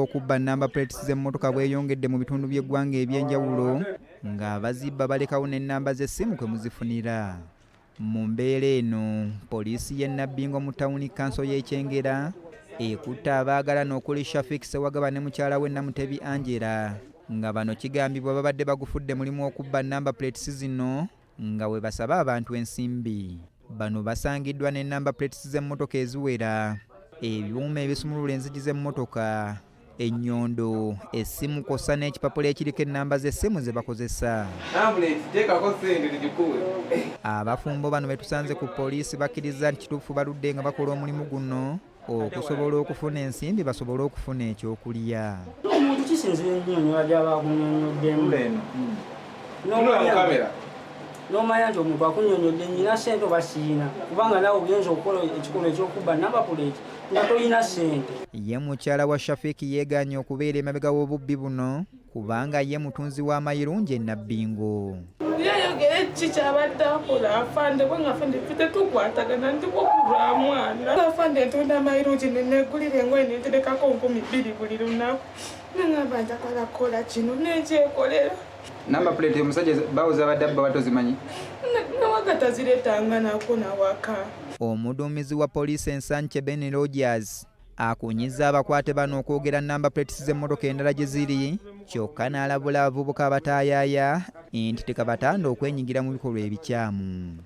bw'okubba namba plates z'emmotoka bweyongedde mu bitundu by'eggwanga eby'enjawulo ng'abazibba balekawo n'ennamba z'essimu kwe muzifunira. Mu mbeera eno poliisi y'e Nabbingo mu tawuni kanso y'e Kyengera ekutte abaagalana okuli Shafik Sewagaba ne mukyala we Namutebi Angela nga bano kigambibwa babadde bagufudde mulimu okubba namba plates zino nga we basaba abantu ensimbi. Bano basangiddwa n'ennamba plates z'emmotoka eziwera, ebyuma ebisumulula enzigi z'emmotoka, ennyondo, essimu kw'ossa n'ekipapula ekiriko ennamba z'essimu ze bakozesa. Abafumbo bano be tusanze ku poliisi bakkiriza nti kituufu baludde nga bakola omulimu guno okusobola okufuna ensimbi basobole okufuna ekyokulya. Omuntu kisinzira ennyonnyola gy'abakunyonnyoddemu. N'omanya nti omuntu akunnyonnyodde nnyina ssente oba siina, kubanga naawe ogenza okukola ekikolwa ekyokubba namba puleti nga tolina ssente. Ye mukyala wa Shafik yeegaanye okubeera emabega w'obubbi buno kubanga ye mutunzi w'amayirungi e Nabbingo. Yayogera ki kyabadde akola afande bwe nga fande ffe tetukwatagana ndi bw'okulwa mwana. Afande ntunda amayirungi ne neegulira engoye ne nterekako 2,000 buli lunaku. Nangamba nti akola kola kino n'ekyekolera. Namba plate omusajja bawuza abadde abba batozimanyi? Nawagata zireetanga nako nawaka. Omuduumizi wa poliisi Ensanche Ben Rogers akunyiza abakwate bano okwogera namba plates z'emmotoka endala gye ziri, kyokka n'alabula abavubuka abataayaaya nti tekabatanda okwenyigira mu bikolwa ebikyamu.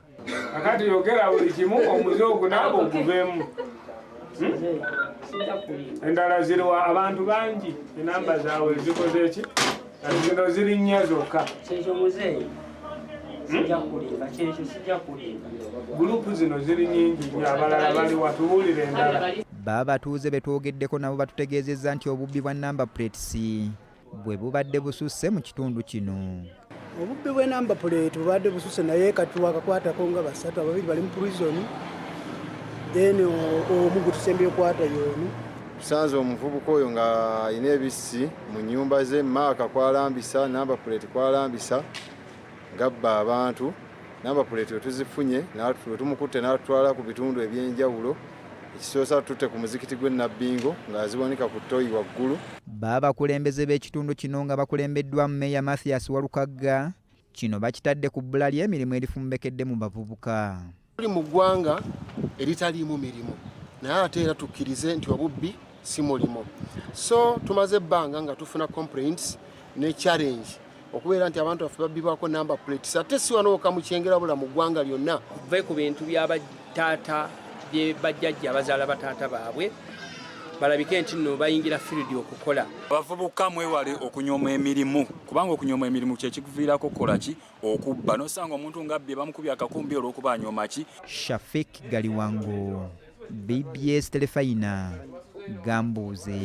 Akati yogera buli kimu omuze ogunaago ogubeemu. Endala ziriwa abantu bangi enamba zaabwe zikoze eki? Zino ziri nnya zokka. Kyekyo muzeeyi sijja kulimba, kyekyo sijja kulimba. Gurupu zino ziri nnyingi nnyo, abalala bali watubuulira endala. Babatuuze be twogeddeko nabo batutegeezezza nti obubbi bwa namba plates bwe bubadde bususse mu kitundu kino. Obubbi bwe namba plate bubadde bususse naye kati wakakwatako nga basatu, ababiri bali mu prison, then omu gwe tusembye okwata y'omu. Tusanze omuvubuka oyo nga alina ebissi mu nnyumba ze, maaka kwalambisa, namba plate kwalambisa, ngabba abantu. Namba plate we tuzifunye we tumukutte n'atutwala ku bitundu eby'enjawulo. Ekisoosa tutte ku muzikiti gw'e Nabbingo ng'aziwanika ku ttooyi waggulu. B'abakulembeze b'ekitundu kino nga bakulembeddwa Meeya Mathias Walukagga, kino bakitadde ku bbula ly'emirimu erifumbekedde mu bavubuka. Tuli mu ggwanga eritaliimu mirimu, naye ate era tukkirize nti obubbi si mulimo. So tumaze ebbanga nga tufuna complaints ne challenge okubeera nti abantu baffe babbibwako namba plates, ate si wano wokka mu Kyengera wabula mu ggwanga lyonna. Kuve ku bintu by'abataata bye bajjajja abazaala bataata baabwe balabike nti nno bayingira field okukola. Abavubuka mwewale okunyooma emirimu, kubanga okunyooma emirimu kye kikuviirako kukola ki? Okubba. Nosanga omuntu ng'abbye bamukubye akakumbi olw'okuba anyooma ki? Shafik Galiwango, BBS Telefayina, Gambuuze.